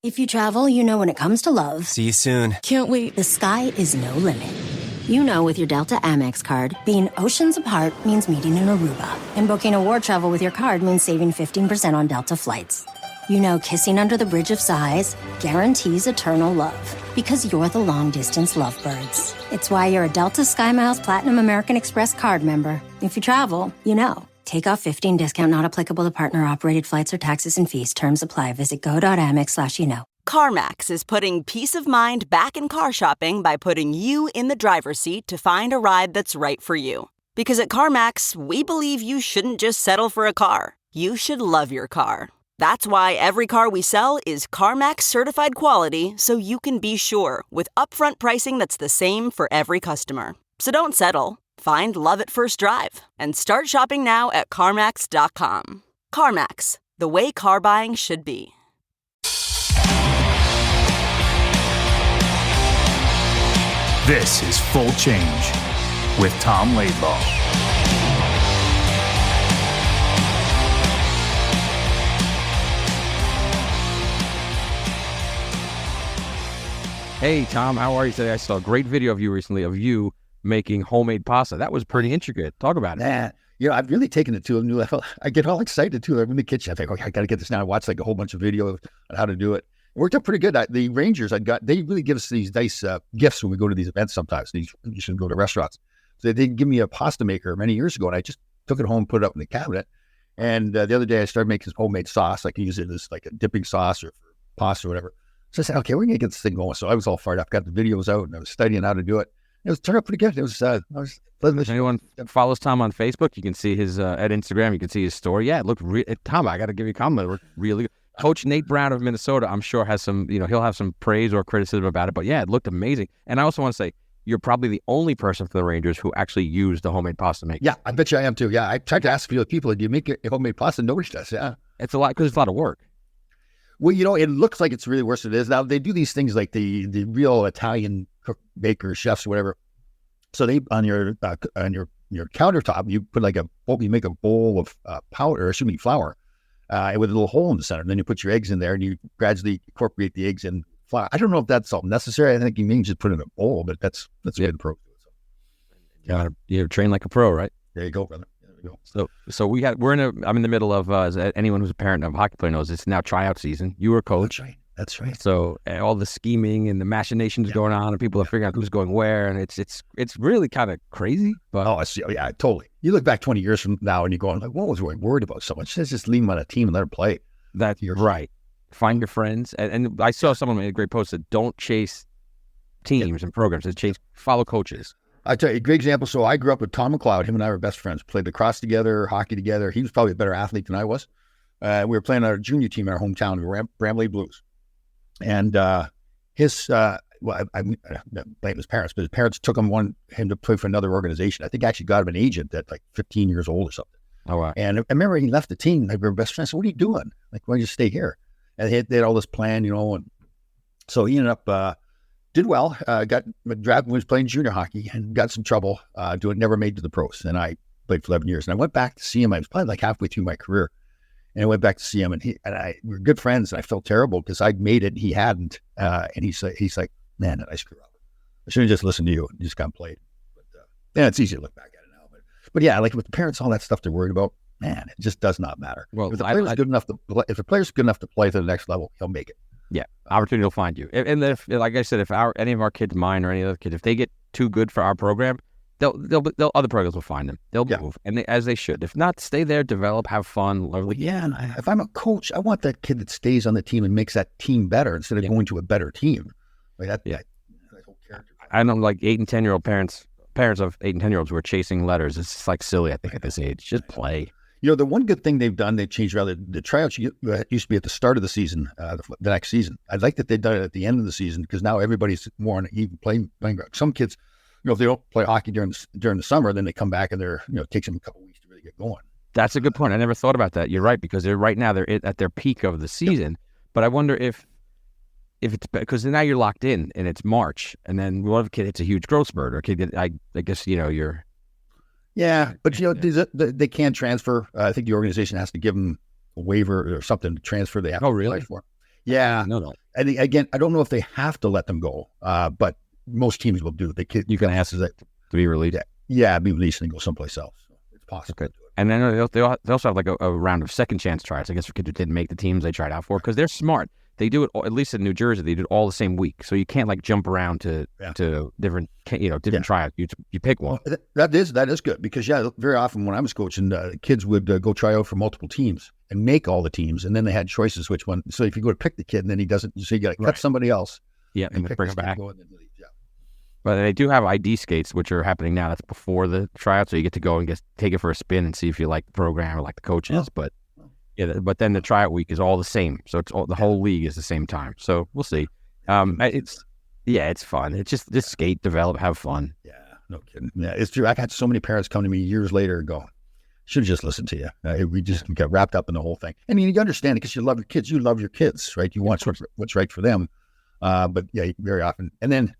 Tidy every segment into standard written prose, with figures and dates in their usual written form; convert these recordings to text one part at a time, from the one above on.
If you travel, you know when it comes to love. See you soon. Can't wait. The sky is no limit. You know with your Delta Amex card, being oceans apart means meeting in Aruba. And booking a war travel with your card means saving 15% on Delta flights. You know kissing under the Bridge of Sighs guarantees eternal love. Because you're the long-distance lovebirds. It's why you're a Delta SkyMiles Platinum American Express card member. If you travel, you know. Take off 15 discount not applicable to partner-operated flights or taxes and fees. Terms apply. Visit go.amex/you-know. CarMax is putting peace of mind back in car shopping by putting you in the driver's seat to find a ride that's right for you. Because at CarMax, we believe you shouldn't just settle for a car. You should love your car. That's why every car we sell is CarMax certified quality, so you can be sure with upfront pricing that's the same for every customer. So don't settle. Find love at first drive and start shopping now at CarMax.com. CarMax, the way car buying should be. This is Full Change with Tom Laidlaw. Hey, Tom, how are you today? I saw a great video of you recently of you making homemade pasta. That was pretty intricate. Talk about it. Yeah, I've really taken it to a new level. I get all excited too. I'm in the kitchen. I think, okay, I got to get this now. I watched like a whole bunch of videos on how to do it. It worked out pretty good. The Rangers they really give us these nice gifts when we go to these events sometimes. You should go to restaurants. So they give me a pasta maker many years ago, and I just took it home, put it up in the cabinet. And the other day I started making this homemade sauce. I can use it as like a dipping sauce or for pasta or whatever. So I said, okay, we're going to get this thing going. So I was all fired up, got the videos out, and I was studying how to do it. It turned out pretty good. It was, If anyone follows Tom on Facebook, you can see his, at Instagram, you can see his story. Yeah, it looked Tom, I got to give you a compliment. It looked really good. Coach Nate Brown of Minnesota, I'm sure has some, he'll have some praise or criticism about it, but yeah, it looked amazing. And I also want to say, you're probably the only person for the Rangers who actually used the homemade pasta maker. Yeah, I bet you I am too. Yeah, I tried to ask a few people, do you make a homemade pasta? Nobody does, yeah. It's a lot, because it's a lot of work. Well, it looks like it's really worse than it is. Now, they do these things like the real Italian cook, bakers, chefs, whatever. So they, on your countertop, you put you make a bowl of flour, with a little hole in the center. And then you put your eggs in there and you gradually incorporate the eggs in flour. I don't know if that's all necessary. I think you mean just put it in a bowl, but that's the way the pro do it. You're trained like a pro, right? There you go, brother. So I'm in the middle of, as anyone who's a parent of a hockey player knows, it's now tryout season. You were a coach. That's right. So all the scheming and the machinations going on, and people are figuring out who's going where, and it's really kind of crazy. But I see. Yeah, totally. You look back 20 years from now, and you're going like, "What was I worried about so much? Let's just leave them on a team and let them play." That's right. Find your friends, and I saw someone made a great post that don't chase teams and programs, follow coaches. I tell you, a great example. So I grew up with Tom McLeod. Him and I were best friends. Played lacrosse together, hockey together. He was probably a better athlete than I was. We were playing our junior team in our hometown, the Bramley Blues. And I blame his parents, but his parents took him to play for another organization. I think actually got him an agent at like 15 years old or something. Oh, wow. And I remember he left the team. Like, we were best friends. So what are you doing? Like, why don't you stay here? And they had all this plan, and so he ended up did well. Got drafted, was playing junior hockey, and got some trouble never made to the pros. And I played for 11 years. And I went back to see him. I was probably like halfway through my career. And I went back to see him, and we were good friends. And I felt terrible because I'd made it, and he hadn't. And he's like, man, did I screw up? I should have just listened to you and just got played. But it's easy to look back at it now. But yeah, like with the parents, all that stuff they're worried about, man, it just does not matter. Well, if the player's good enough to play to the next level, he'll make it. Yeah, opportunity will find you. And if, like I said, if any of our kids, mine or any other kid, if they get too good for our program, they'll other programs will find them. They'll move, and as they should. If not, stay there, develop, have fun. Yeah, and if I'm a coach, I want that kid that stays on the team and makes that team better instead of going to a better team. Like that. Yeah, that whole character. I know, like 8 and 10-year-old parents of 8 and 10-year-olds who are chasing letters. It's just like silly. I think at this age, just play. The one good thing they've done, they've changed rather the tryouts used to be at the start of the season, the next season. I'd like that they've done it at the end of the season because now everybody's more on an even playing ground. Some kids, if they don't play hockey during the summer, then they come back and it takes them a couple of weeks to really get going. That's a good point. I never thought about that. You're right, because they're at their peak of the season. Yep. But I wonder if it's because now you're locked in and it's March, and then what if a kid hits a huge growth spurt, or a kid, I guess you're. Yeah, but they can transfer. I think the organization has to give them a waiver or something to transfer. They have to really? apply for. Yeah, no. And again, I don't know if they have to let them go, but most teams will do. You can ask to be released. Yeah, be released and go someplace else. So it's possible. Okay. And then they also have like a round of second chance tries. I guess for kids who didn't make the teams they tried out for, because they're smart. They do it, at least in New Jersey, they do it all the same week. So you can't like jump around to different tryouts. You pick one. Well, that is good, because very often when I was coaching, kids would go try out for multiple teams and make all the teams, and then they had choices which one. So if you go to pick the kid and then he doesn't, so you got to cut somebody else. Yeah, and bring him back. Yeah. But they do have ID skates, which are happening now. That's before the tryout, so you get to go and take it for a spin and see if you like the program or like the coaches. But but then the tryout week is all the same, so it's the whole league is the same time. So we'll see. It's fun. It's just skate, develop, have fun. Yeah, no kidding. Yeah, it's true. I had so many parents come to me years later and go, "Should have just listened to you." We just got wrapped up in the whole thing. I mean, you understand it because you love your kids. You love your kids, right? You want what's right for them. But yeah, very often. And then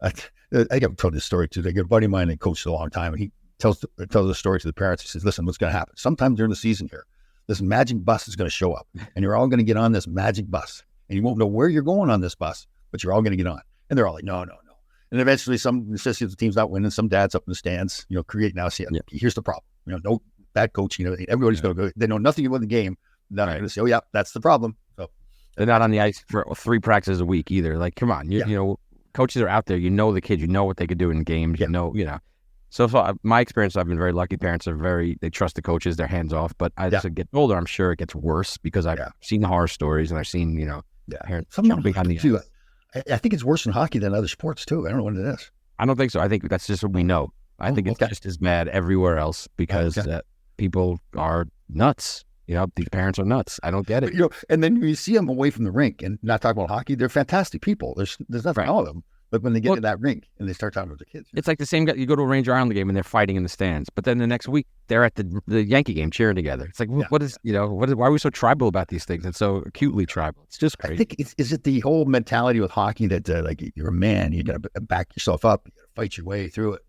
I got told this story too. I got a buddy of mine that coached a long time, and he tells the story to the parents. He says, "Listen, what's going to happen? Sometime during the season here, this magic bus is going to show up, and you're all going to get on this magic bus, and you won't know where you're going on this bus, but you're all going to get on." And they're all like, "No, no, no." And eventually, especially if the team's not winning, some dad's up in the stands, create now. See, here's the problem. No bad coaching and everything. Everybody's going to go. They know nothing about the game. They're going to say, "Oh yeah, that's the problem." So they're not on the ice for 3 practices a week either. Like, come on, coaches are out there. You know the kids. You know what they could do in games. So my experience, I've been very lucky. Parents are they trust the coaches. They're hands off. But as I get older, I'm sure it gets worse because I've seen the horror stories and I've seen, parents jumping on the ice. I think it's worse in hockey than other sports too. I don't know what it is. I don't think so. I think that's just what we know. I think it's just as bad everywhere else because people are nuts. These parents are nuts. I don't get it. And then you see them away from the rink, and not talking about hockey, they're fantastic people. There's nothing wrong with them. But when they get to that rink and they start talking about the kids, it's like the same guy. You go to a Ranger Island game and they're fighting in the stands, but then the next week they're at the Yankee game cheering together. It's like, what is why are we so tribal about these things and so acutely tribal? It's just crazy. I think is it the whole mentality with hockey that like you're a man, you got to back yourself up, you got to fight your way through it.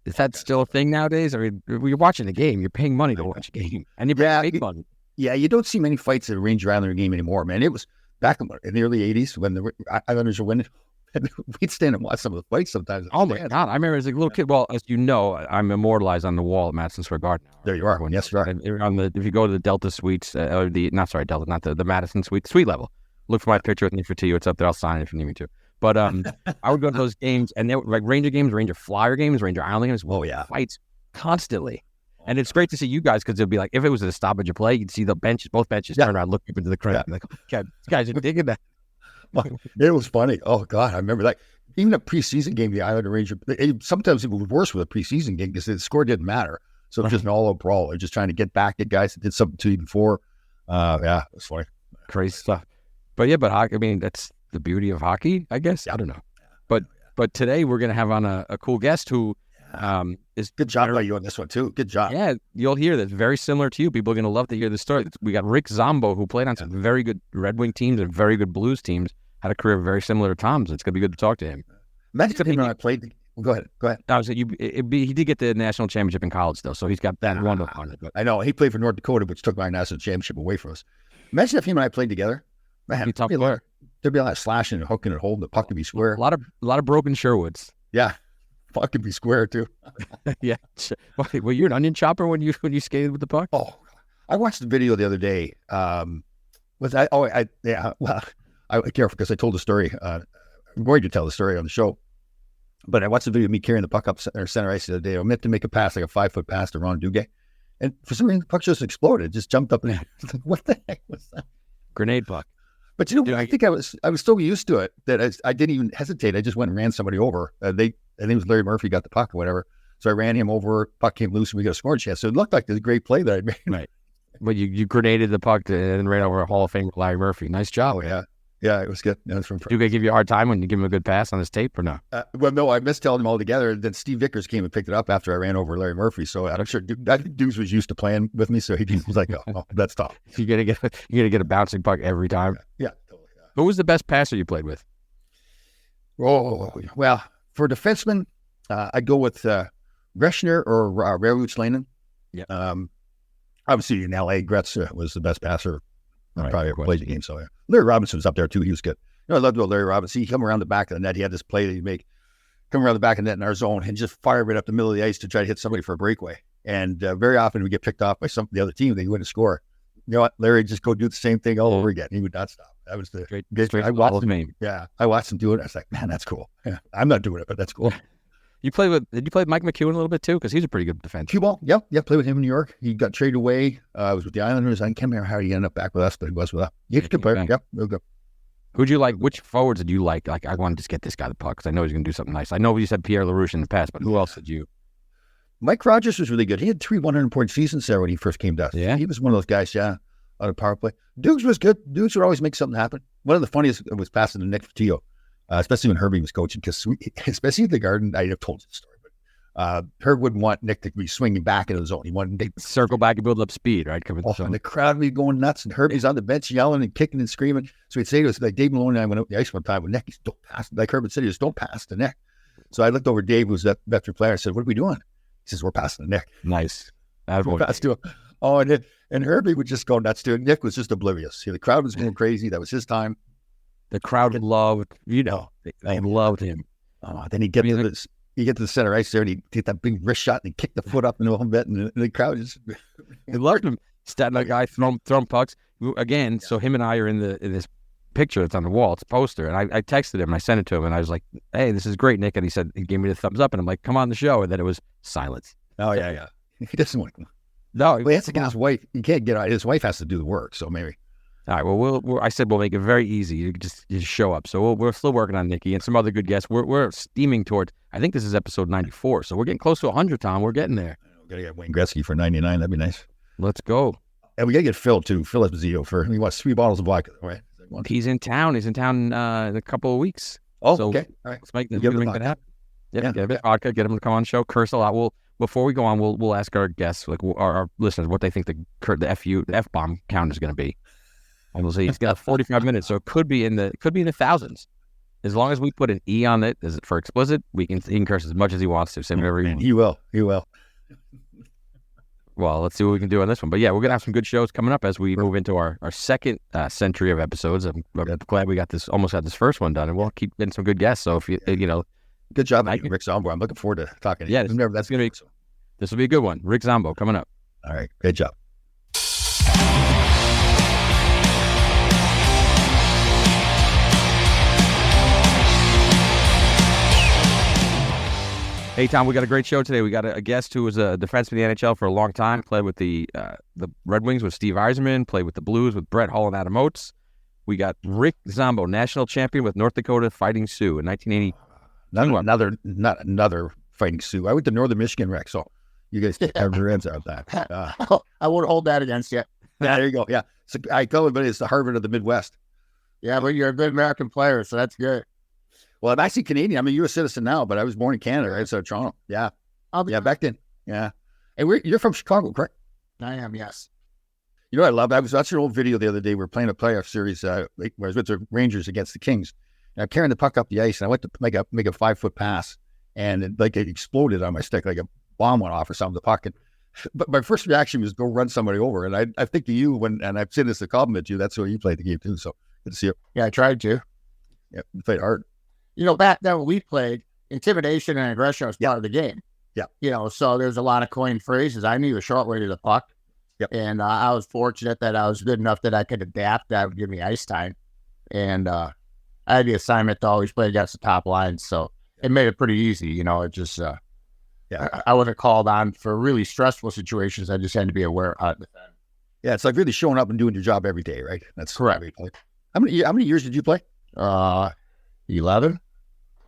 Is that still a thing nowadays? I mean, you're watching a game, you're paying money to watch a game, and you're paying money. Yeah, you don't see many fights at a Ranger Island game anymore, man. It was back in the early 80s when the Islanders were winning. We'd stand and watch some of the fights sometimes. Oh, my God. I remember as a little kid. Well, as you know, I'm immortalized on the wall at Madison Square Garden. There you are. Yes, you are. If you go to the Delta Suites, the Madison Suite level, look for my picture with Nick Fertillo. It's up there. I'll sign it if you need me to. But I would go to those games, and they were like Ranger games, Ranger Flyer games, Ranger Island games. Oh, yeah. Fights constantly. And it's great to see you guys because it'll be like, if it was a stoppage of play, you'd see both benches turn around, look up into the crowd. Like, okay, these guys are digging that. It was funny. Oh, God, I remember that. Even a preseason game, the Islander Ranger, sometimes it was worse with a preseason game because the score didn't matter. So it was just an all-out brawl. They're just trying to get back at guys that did something to you before. It was funny. Crazy stuff. But hockey, I mean, that's the beauty of hockey, I guess. I don't know. But today we're going to have on a cool guest who is good job by you on this one too. Good job. Yeah, you'll hear that very similar to you. People are going to love to hear the story. We got Rick Zombo, who played on some very good Red Wing teams and very good Blues teams. Had a career very similar to Tom's. It's going to be good to talk to him. Imagine him when I played. Go ahead. He did get the national championship in college though, so he's got that one on it. I know he played for North Dakota, which took my national championship away from us. Imagine if him and I played together. Man, there'd be a lot of slashing and hooking and holding. The puck to be square. A lot of broken Sherwoods. Yeah. Puck can be square too. Yeah. Were you an onion chopper when you skated with the puck? Oh, I watched the video the other day. I'm careful because I told the story. I'm going to tell the story on the show, but I watched the video of me carrying the puck up center ice the other day. I meant to make a pass, like a 5-foot pass to Ron Duguay, and for some reason the puck just exploded. It just jumped up and what the heck was that? Grenade puck. But I think I was so used to it that I didn't even hesitate. I just went and ran somebody over. I think it was Larry Murphy got the puck or whatever. So I ran him over. Puck came loose and we got a scoring chance. So it looked like this great play that I made. Right. But you grenaded the puck and ran over a Hall of Fame Larry Murphy. Nice job. Oh, yeah. Yeah, it was good. It was from. Do they give you a hard time when you give him a good pass on his tape or no? Well, no, I missed telling him altogether. Then Steve Vickers came and picked it up after I ran over Larry Murphy. So I'm sure Dukes was used to playing with me, so he was like, "Oh, that's tough." You're gonna get a bouncing puck every time. Yeah, totally. Yeah. Who was the best passer you played with? Oh, well, for defenseman, I'd go with Greshner or Raruch-Lainen. Yeah. Obviously in LA, Gretz was the best passer. Probably ever played the game. So Larry Robinson was up there too. He was good. I loved about Larry Robinson. He'd come around the back of the net. He had this play that he'd make, come around the back of the net in our zone and just fire right up the middle of the ice to try to hit somebody for a breakaway. And very often we get picked off by the other team. They win a score. You know what? Larry just go do the same thing all over again. He would not stop. That was the great. I watched him. Yeah, I watched him do it. I was like, man, that's cool. Yeah, I'm not doing it, but that's cool. Did you play with Mike McEwen a little bit too? Because he's a pretty good defenseman. Cue ball. Yeah. Played with him in New York. He got traded away. I was with the Islanders. I can't remember how he ended up back with us, but he was with us. He's a good player. Yep, real good. Who'd you like? Which forwards did you like? Like, I wanted to just get this guy the puck because I know he's going to do something nice. I know you said Pierre LaRouche in the past, but who else did you? Mike Rogers was really good. He had 3 100-point seasons there when he first came to us. Yeah. He was one of those guys, on a power play. Dukes was good. Dukes would always make something happen. One of the funniest was passing to Nick Fatillo, especially when Herbie was coaching, because especially at the Garden, I'd have told you the story, but Herb wouldn't want Nick to be swinging back into the zone. He wanted Nick to circle back and build up speed, right? And the crowd would be going nuts, and Herbie's on the bench yelling and kicking and screaming. So he'd say to us, like Dave Maloney and I went out the ice one time with Nick, he said, don't pass. Like Herbert said, he goes, don't pass to Nick. So I looked over at Dave, who was that veteran player. I said, what are we doing? He says, we're passing to Nick. Nice. We're passing to him. Oh, and Herbie would just go nuts to it. Nick was just oblivious. The crowd was going crazy. That was his time. The crowd loved, they loved him. Oh, then he'd get to the center ice there, and he'd get that big wrist shot, and he'd kick the foot up in a little bit, and the crowd just... They loved him. Standing that guy, throwing pucks. Again, so him and I are in this picture that's on the wall. It's a poster, and I texted him, and I sent it to him, and I was like, hey, this is great, Nick. And he gave me the thumbs up, and I'm like, come on the show. And then it was silence. Oh, yeah. He doesn't want to... No, he has to get his wife. He can't get out. His wife has to do the work, so maybe. All right. Well, I said we'll make it very easy. You just show up. So we're still working on Nikki and some other good guests. We're steaming towards. I think this is episode 94. So we're getting close to 100, Tom. We're getting there. We gotta get Wayne Gretzky for 99. That'd be nice. Let's go. And we gotta get Phil too. Phil Esposito he wants 3 bottles of vodka, right? He's in town. He's in town in a couple of weeks. Oh, so okay. All right. Let's make that happen. Yeah, get a bit of vodka. Get him to come on the show. Curse a lot. Before we go on, we'll ask our guests, like our listeners, what they think the F-bomb count is going to be. And we'll see. He's got 45 minutes, so it could be in the thousands. As long as we put an E on it, is it for explicit? He can curse as much as he wants to. Say whatever he wants. He will. Well, let's see what we can do on this one. But yeah, we're gonna have some good shows coming up as we move into our second century of episodes. I'm glad we got this. Almost had this first one done, and we'll keep getting some good guests. So if you know. Good job, Rick Zombo. I'm looking forward to talking to you. Yeah, this will be a good one. Rick Zombo coming up. All right, good job. Hey, Tom, we got a great show today. We got a guest who was a defenseman in the NHL for a long time, played with the Red Wings with Steve Yzerman, played with the Blues with Brett Hull and Adam Oates. We got Rick Zombo, national champion with North Dakota Fighting Sioux in 1980. Not another Fighting Sioux. I went to Northern Michigan, Rick, so you guys have your ends out that. I won't hold that against you. Yeah, there you go. Yeah. So I call it, but it's the Harvard of the Midwest. Yeah, but you're a good American player, so that's good. Well, I'm actually Canadian. I'm a U.S. citizen now, but I was born in Canada, right outside of Toronto. Yeah. Back then. Yeah. And you're from Chicago, correct? I am, yes. You know what I love? I was watching an old video the other day. We were playing a playoff series where I was with the Rangers against the Kings. And I'm carrying the puck up the ice, and I went to make a 5-foot pass, and it exploded on my stick, like a bomb went off or something, the puck. But my first reaction was go run somebody over. And I think of you, and I've said this to compliment you, that's the way you played the game too. So good to see you. Yeah, I tried to. Yeah, you played hard. You know, back then when we played, intimidation and aggression was part of the game. Yeah. You know, so there's a lot of coined phrases. I knew the short way to the puck. Yep. And I was fortunate that I was good enough that I could adapt. That would give me ice time. And I had the assignment to always play against the top lines. So it made it pretty easy. You know, it just, I wasn't called on for really stressful situations. I just had to be aware of how to defend. Yeah, it's like really showing up and doing your job every day, right? That's correct. How many years did you play? 11.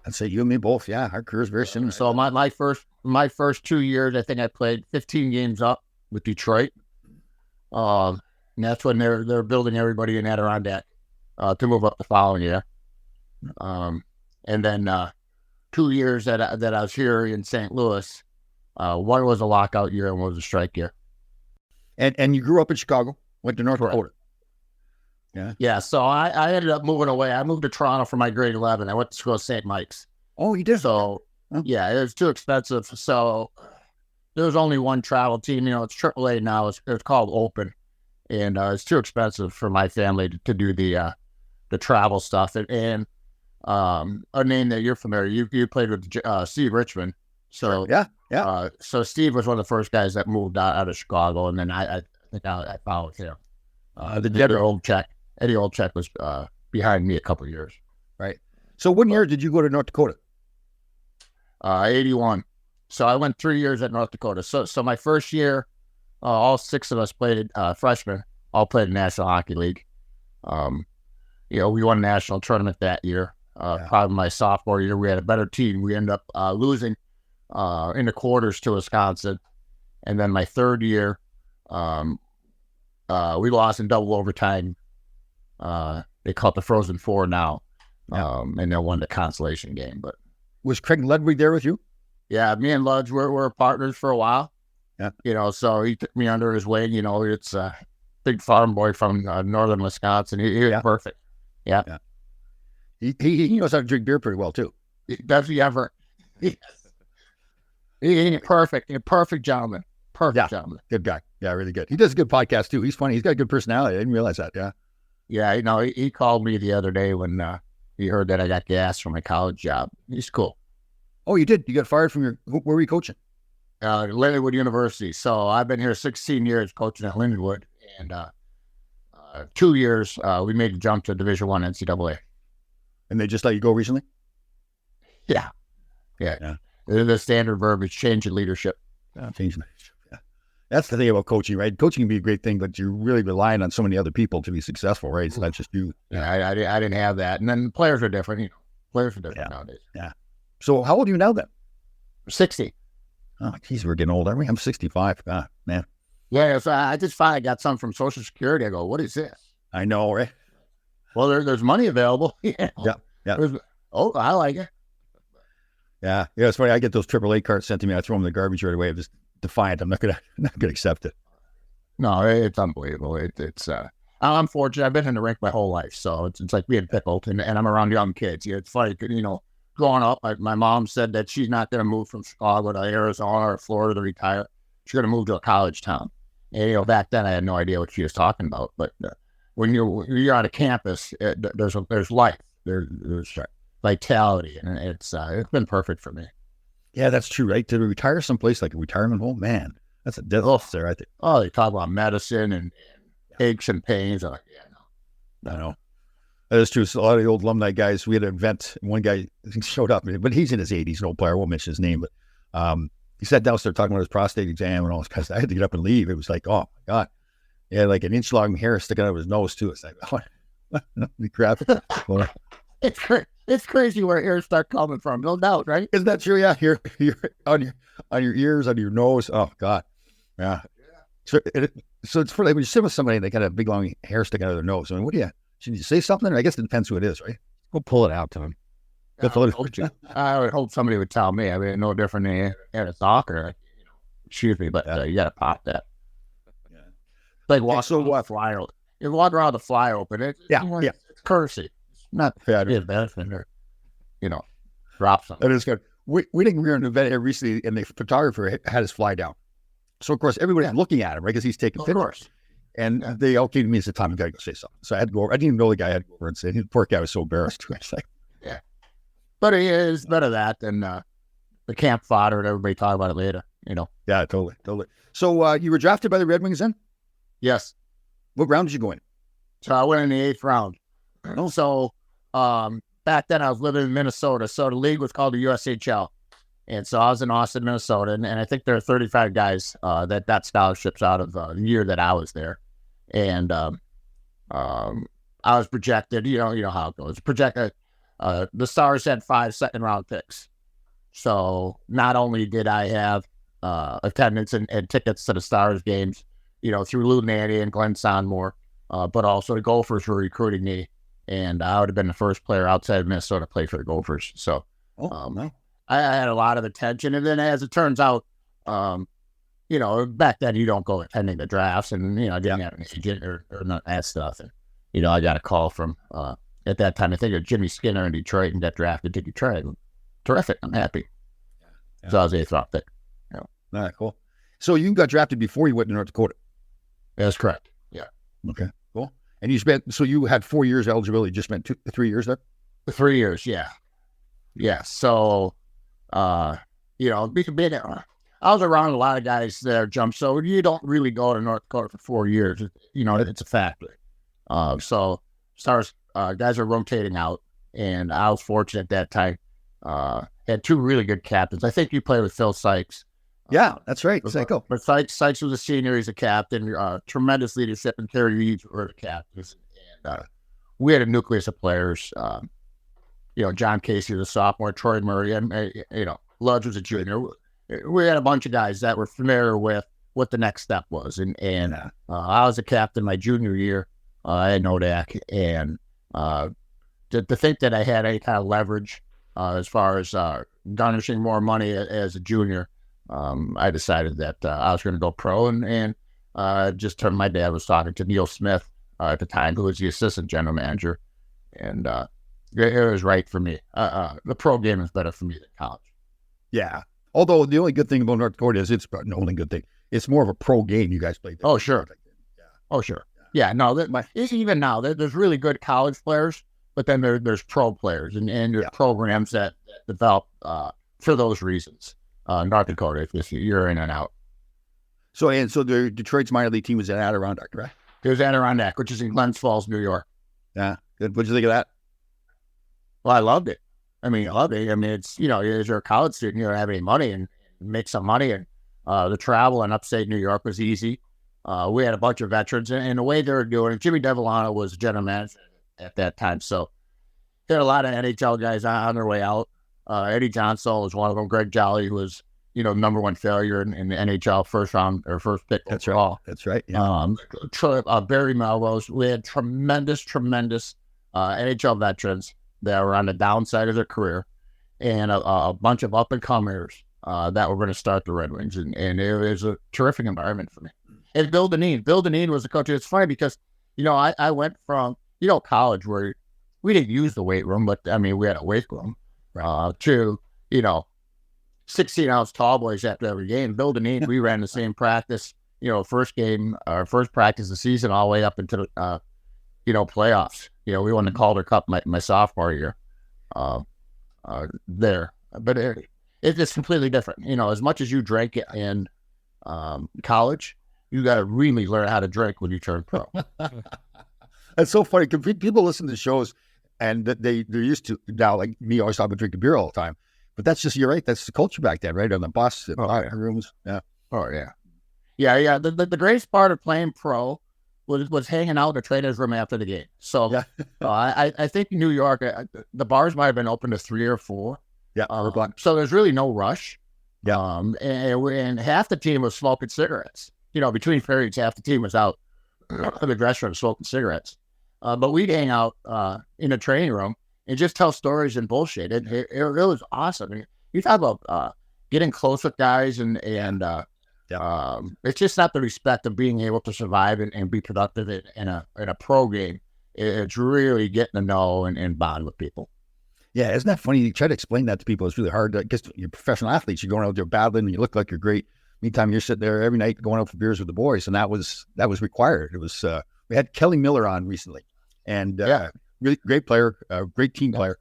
I'd say you and me both. Yeah, our careers very similar. So my first 2 years, I think I played 15 games up with Detroit. And that's when they're building everybody in Adirondack to move up the following year. And then 2 years that I was here in St. Louis. One was a lockout year and one was a strike year. And you grew up in Chicago, went to North Dakota. Yeah. Yeah. So I ended up moving away. I moved to Toronto for my grade 11. I went to school at St. Mike's. Oh, you did? So, yeah, it was too expensive. So there was only one travel team. You know, it's AAA now. It's called Open. And it's too expensive for my family to do the the travel stuff. And a name that you're familiar, you played with Steve Yzerman. So so Steve was one of the first guys that moved out of Chicago, and then I think I followed him. The Eddie Olczyk was behind me a couple of years. Right. So what year did you go to North Dakota? 81. So I went 3 years at North Dakota. So my first year, all 6 of us played, freshmen, all played in the National Hockey League. We won a national tournament that year. Probably my sophomore year, we had a better team. We ended up losing in the quarters to Wisconsin. And then my third year, we lost in double overtime. They call it the Frozen Four now. And they won the consolation game. But was Craig Ludwig there with you? Yeah, me and Ludge were partners for a while. Yeah. So he took me under his wing. It's a big farm boy from northern Wisconsin. He was perfect. Yeah. He knows how to drink beer pretty well too. Does he ever? He's perfect. A perfect gentleman. Perfect gentleman. Good guy. Yeah, really good. He does a good podcast too. He's funny. He's got a good personality. I didn't realize that. Yeah. Yeah, he called me the other day when he heard that I got gas from my college job. He's cool. Oh, you did? You got fired from where were you coaching? Lindenwood University. So I've been here 16 years coaching at Lindenwood, and 2 years we made the jump to Division I NCAA. And they just let you go recently? Yeah. The standard verb is change in leadership. Change in leadership. Yeah. That's the thing about coaching, right? Coaching can be a great thing, but you're really relying on so many other people to be successful, right? It's not just you. Yeah, I didn't have that. And then players are different, Players are different nowadays. Yeah. So how old are you now then? 60. Oh, geez, we're getting old, aren't we? I'm 65. Ah, man. Yeah, so I just finally got something from Social Security. I go, what is this? I know, right? Well, there's money available. Yeah. Oh, I like it. Yeah, it's funny. I get those AAA cards sent to me. I throw them in the garbage right away. I'm just defiant. I'm not gonna accept it. No, it's unbelievable. I'm fortunate. I've been in the rink my whole life, so it's like being pickled, and I'm around young kids. It's funny, growing up, my mom said that she's not going to move from Chicago to Arizona or Florida to retire. She's going to move to a college town. And, back then I had no idea what she was talking about. But when you're on a campus, there's life, there's vitality, and it's been perfect for me. Yeah, that's true, right? To retire someplace like a retirement home, man, that's a death there, I think. Oh, they talk about medicine and aches and pains. I'm like, I know. That is true. So a lot of the old alumni guys, we had an event, one guy showed up, but he's in his 80s, an old player. I won't mention his name, but he sat downstairs talking about his prostate exam and all this kind of stuff. I had to get up and leave. It was like, oh my God. He had like an inch long hair sticking out of his nose too. It's like, oh, crap. It's crazy where hairs start coming from, no doubt, right? Isn't that true? Yeah, you're on your ears, on your nose. Oh God, yeah. So it's for like when you sit with somebody and they got a big long hair sticking out of their nose. I mean, what do you? Should you say something? I guess it depends who it is, right? Go pull it out to him. I would hope somebody would tell me. I mean, no different than a soccer, excuse me, but you got to pop that. Yeah. Like fly open. You walk around the fly open. It's courtesy. It's not a benefit or, drop something. That is good. We were in an event here recently, and the photographer had his fly down. So of course everybody's looking at him, right? Because he's taking pictures. Of course. And they all came to me and said, "Tom, you got to go say something." So I had to go over. I didn't even know the guy. I had to go over and say, the poor guy was so embarrassed. I was like, yeah. But it is better that than the camp fodder and everybody talk about it later, Yeah, totally. So you were drafted by the Red Wings then? Yes. What round did you go in? So I went in the 8th round. Oh. So back then I was living in Minnesota. So the league was called the USHL. And so I was in Austin, Minnesota, and I think there are 35 guys that got scholarships out of the year that I was there. And I was projected, you know how it goes. Projected, the Stars had 5 second-round picks. So not only did I have attendance and tickets to the Stars games, through Lou Nanny and Glenn Sonmore, but also the Gophers were recruiting me, and I would have been the first player outside of Minnesota to play for the Gophers. So I had a lot of attention, and then as it turns out, back then you don't go attending the drafts, and I didn't have an agent or none of that stuff, and I got a call from at that time I think of Jimmy Skinner in Detroit and got drafted to Detroit. Terrific, I'm happy. Yeah. So I was 8th round pick. All right, cool. So you got drafted before you went to North Dakota. That's correct. Yeah. Okay, cool. And so you had 4 years eligibility, just spent 3 years there? 3 years, yeah. Yeah. So, I was around a lot of guys that jumped. So you don't really go to North Dakota for 4 years. It's a factor. So stars, guys are rotating out, and I was fortunate at that time. Had 2 really good captains. I think you played with Phil Sykes. Yeah, that's right. Psycho. But Sykes was a senior. He's a captain. Tremendous leadership, and Terry Reeves were the captains. And we had a nucleus of players. John Casey was a sophomore, Troy Murray, and Ludge was a junior. We had a bunch of guys that were familiar with what the next step was. And I was a captain my junior year at Nodak. And to think that I had any kind of leverage as far as garnishing more money as a junior, I decided that I was going to go pro. And just turned. My dad was talking to Neil Smith at the time, who was the assistant general manager. And it was right for me. The pro game is better for me than college. Yeah. Although the only good thing about North Dakota is the only good thing. It's more of a pro game you guys play. Oh, sure. Yeah. Oh, sure. Yeah. No, even now, there's really good college players, but then there's pro players and there's programs that develop for those reasons. North Dakota, if you're in and out. So the Detroit's minor league team was at Adirondack, right? It was Adirondack, which is in Glens Falls, New York. Yeah. Good. What'd you think of that? Well, I loved it. It's, as you're a college student, you don't have any money and make some money. And the travel in upstate New York was easy. We had a bunch of veterans, and the way they were doing it, Jimmy Devellano was general manager at that time. So there had a lot of NHL guys on their way out. Eddie Johnson was one of them. Greg Jolly, who was, number 1 failure in the NHL first round or first pick. That's right. That's right. Yeah. Barry Melrose. We had tremendous NHL veterans that were on the downside of their career, and a bunch of up-and-comers that were going to start the Red Wings. And it was a terrific environment for me. And Bill Dineen was the coach. It's funny because, I went from, college where we didn't use the weight room, but, we had a weight room to, 16-ounce tall boys after every game. Bill Dineen, we ran the same practice, first practice of the season all the way up into the, playoffs. We won the Calder Cup my sophomore year there. But it's completely different. As much as you drank it in college, you got to really learn how to drink when you turn pro. That's so funny because people listen to shows and they're used to now, like me, always talking about drinking beer all the time. But that's just, you're right, that's the culture back then, right? On the bus, the rooms. Yeah. Oh, yeah. Yeah. The greatest part of playing pro was hanging out in the trainer's room after the game. So I think in New York, the bars might have been open to 3 or 4. Yeah. So there's really no rush. Yeah. And half the team was smoking cigarettes. Between periods, half the team was out in the dressing room smoking cigarettes. But we'd hang out in a training room and just tell stories and bullshit. It was awesome. You talk about getting close with guys and it's just not the respect of being able to survive and be productive in a pro game. It's really getting to know and bond with people. Yeah, isn't that funny? You try to explain that to people. It's really hard. Because you're professional athletes. You're going out there battling and you look like you're great. Meantime, you're sitting there every night going out for beers with the boys. And that was required. It was, we had Kelly Miller on recently and really great player, great team player.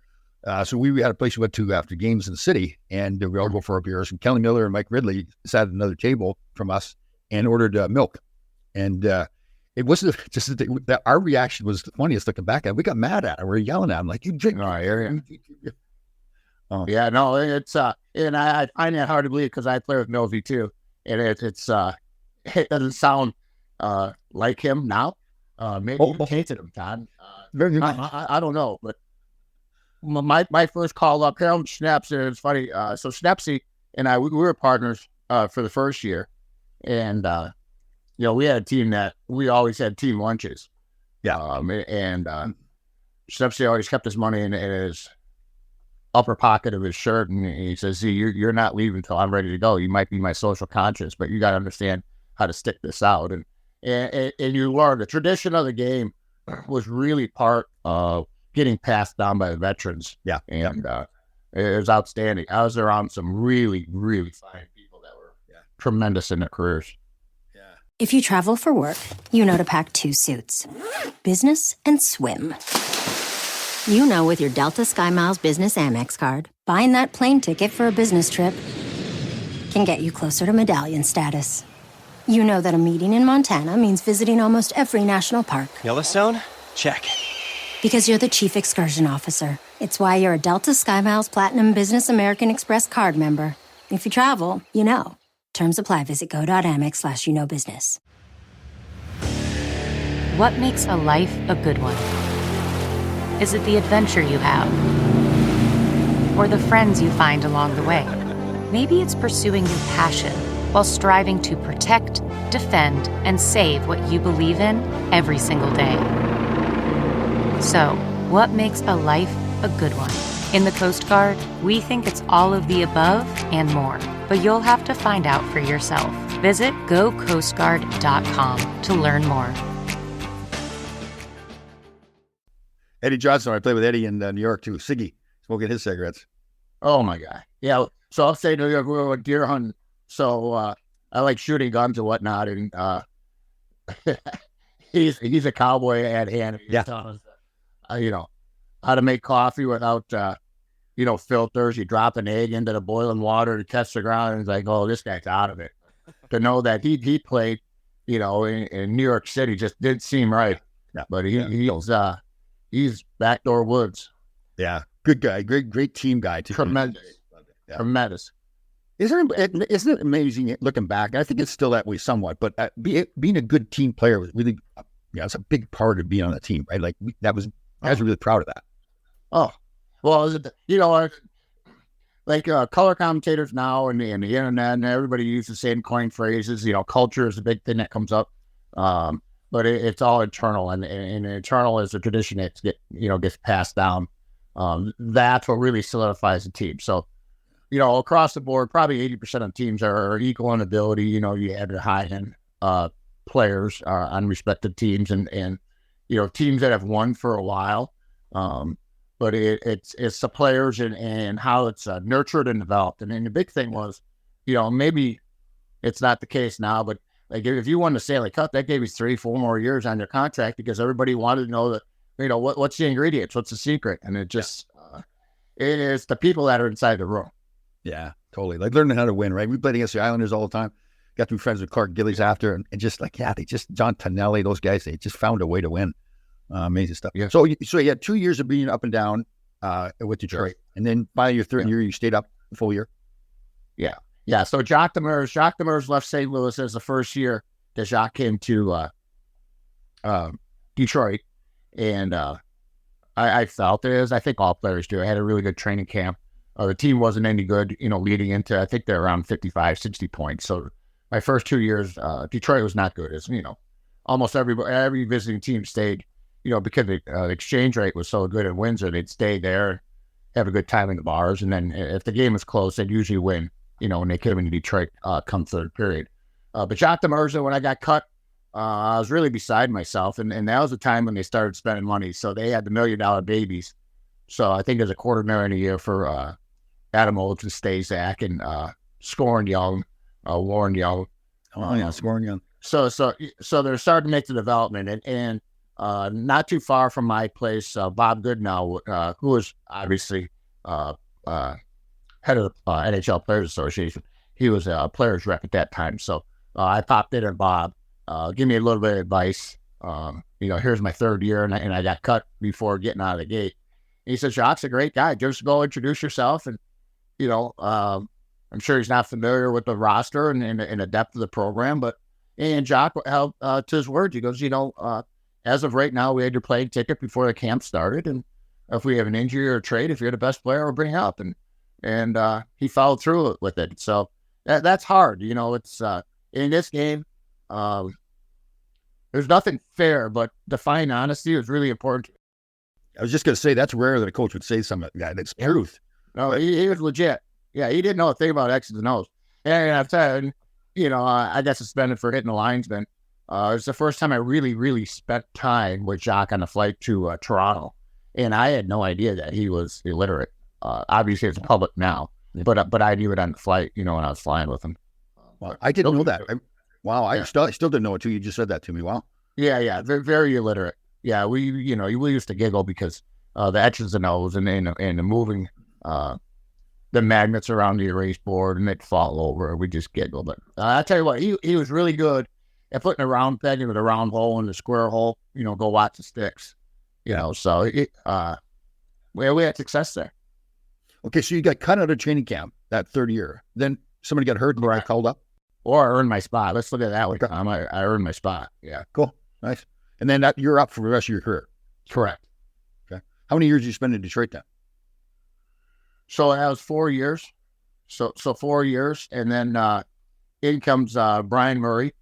So we had a place we went to after games in the city and we all go for our beers. And Kelly Miller and Mike Ridley sat at another table from us and ordered milk. And it wasn't just that our reaction was the funniest looking back at it. We got mad at it. We were yelling at him like, you drink. Oh, yeah, no, it's, and I find that hard to believe because I play with Novi too. And it doesn't sound like him now. Maybe you tainted him, Todd. I don't know, but my first call up, Harold Schnaps, it's funny. So Schnapsy and I, we were partners for the first year. And, we had a team that we always had team lunches. Yeah. And Schnapsy always kept his money in his upper pocket of his shirt. And he says, see, you're not leaving until I'm ready to go. You might be my social conscience, but you got to understand how to stick this out. And you learn the tradition of the game was really part of getting passed down by the veterans. Yeah. And it was outstanding. I was around some really, really fine people that were tremendous in their careers. If you travel for work, you know to pack 2 suits. Business and swim. You know with your Delta SkyMiles Business Amex card, buying that plane ticket for a business trip can get you closer to medallion status. You know that a meeting in Montana means visiting almost every national park. Yellowstone? Check. Because you're the chief excursion officer. It's why you're a Delta SkyMiles Platinum Business American Express card member. If you travel, you know. Terms apply. Visit go.amex/you-know-business. What makes a life a good one? Is it the adventure you have? Or the friends you find along the way? Maybe it's pursuing your passion while striving to protect, defend, and save what you believe in every single day. So, what makes a life a good one? In the Coast Guard, we think it's all of the above and more, but you'll have to find out for yourself. Visit gocoastguard.com to learn more. Eddie Johnson, I played with Eddie in New York too. Siggy, smoking his cigarettes. Oh my God. Yeah. So I'll say New York, we were deer hunting. So I like shooting guns and whatnot. And he's a cowboy at hand. He's telling us, how to make coffee without, filters. You drop an egg into the boiling water to test the ground. And it's like, oh, this guy's out of it. To know that he played, in New York City just didn't seem right. Yeah. But he's backdoor woods. Yeah. Good guy. Great team guy too. Tremendous. Yeah. Tremendous. Isn't it amazing looking back? I think it's still that way somewhat, but being a good team player was really, it's a big part of being on the team, right? Like I was really proud of that. Oh, well, color commentators now and the internet and everybody uses the same coin phrases. Culture is a big thing that comes up, but it's all internal, and internal is a tradition that gets passed down. That's what really solidifies the team. So, across the board, probably 80% of teams are equal in ability. You have the high-end players on respective teams and teams that have won for a while. But it's the players and how it's nurtured and developed. And then the big thing was, maybe it's not the case now, but like if you won the Stanley Cup, that gave you 3-4 more years on your contract because everybody wanted to know that, what's the ingredients, what's the secret, and it just it's the people that are inside the room. Yeah, totally. Like learning how to win, right? We played against the Islanders all the time. Got to be friends with Clark Gillies after, and just John Tonelli, those guys, they just found a way to win. Amazing stuff. Yeah. So you had 2 years of being up and down with Detroit, and then by your third year, you stayed up the full year. Yeah. Yeah. So Jacques Demers left St. Louis as the first year that Jacques came to Detroit, and I felt it, as I think all players do. I had a really good training camp. The team wasn't any good, leading into, I think they're around 55, 60 points. So my first 2 years, Detroit was not good. As almost every visiting team stayed, because the exchange rate was so good in Windsor, they'd stay there, have a good time in the bars. And then if the game was close, they'd usually win, when they came into Detroit come third period. But Jacques Demers, when I got cut, I was really beside myself. And that was the time when they started spending money. So they had the $1 million babies. So I think there's a $250,000 a year for Adam Oates and Stazak and Scoring Young, Warren Young. Oh yeah, Scoring Young. So they're starting to make the development, and not too far from my place, Bob Goodnow, who was obviously head of the NHL Players Association. He was a players rep at that time. So I popped in, and Bob give me a little bit of advice. Here's my third year, and I got cut before getting out of the gate. And he said, Jacques a great guy. Just go introduce yourself. And, I'm sure he's not familiar with the roster and the depth of the program, and Jacques held to his words. He goes, as of right now, we had your playing ticket before the camp started. And if we have an injury or a trade, if you're the best player, we'll bring you up. And he followed through with it. So that's hard. It's in this game, there's nothing fair, but defying honesty is really important. I was just going to say, that's rare that a coach would say something like that. That's truth. No, he was legit. Yeah, he didn't know a thing about X's and O's. And I've said, I got suspended for hitting the linesman. It's the first time I really, really spent time with Jacques on the flight to Toronto. And I had no idea that he was illiterate. Obviously, it's public now, but I knew it on the flight, when I was flying with him. Well, I didn't know that. Wow, I still didn't know it too. You just said that to me. Wow. Yeah, very, very illiterate. Yeah, we used to giggle because the X's and O's and the moving the magnets around the erase board and they'd fall over. We just giggle. But I tell you what, he was really good at putting a round peg into the round hole and the square hole. Go watch the sticks. So we had success there. Okay, so you got cut out of training camp that third year. Then somebody got hurt and you got called up? Or I earned my spot. Let's look at it that way. I earned my spot. Yeah. Cool. Nice. And then you're up for the rest of your career. Correct. Okay. How many years did you spend in Detroit then? So that was 4 years. So 4 years. And then in comes Brian Murray.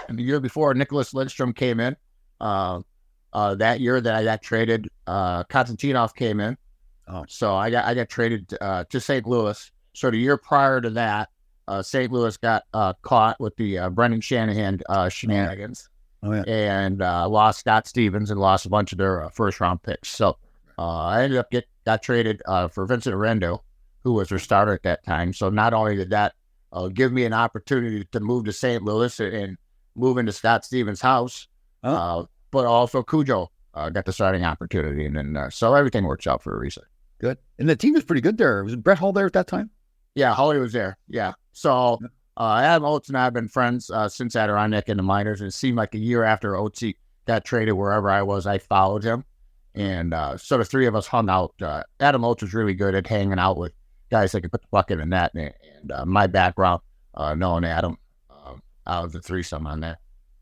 And the year before, Nicholas Lidstrom came in. That year that I got traded, Konstantinov came in. Oh. So I got traded to St. Louis. So the year prior to that, St. Louis got caught with the Brendan Shanahan shenanigans. Oh, yeah. And lost Scott Stevens and lost a bunch of their first-round picks. So I ended up got traded for Vincent Arendo, who was their starter at that time. So not only did that give me an opportunity to move to St. Louis and move into Scott Stevens' house, but also Cujo got the starting opportunity. And then so everything works out for a reason. Good. And the team was pretty good there. Was Brett Hull there at that time? Yeah, Holly was there. Yeah. So Adam Oates and I have been friends since Adirondack in the minors. And it seemed like a year after Oates got traded wherever I was, I followed him. And so the three of us hung out. Adam Oates was really good at hanging out with guys that could put the puck in the net. And my background, knowing Adam, I was a threesome on that.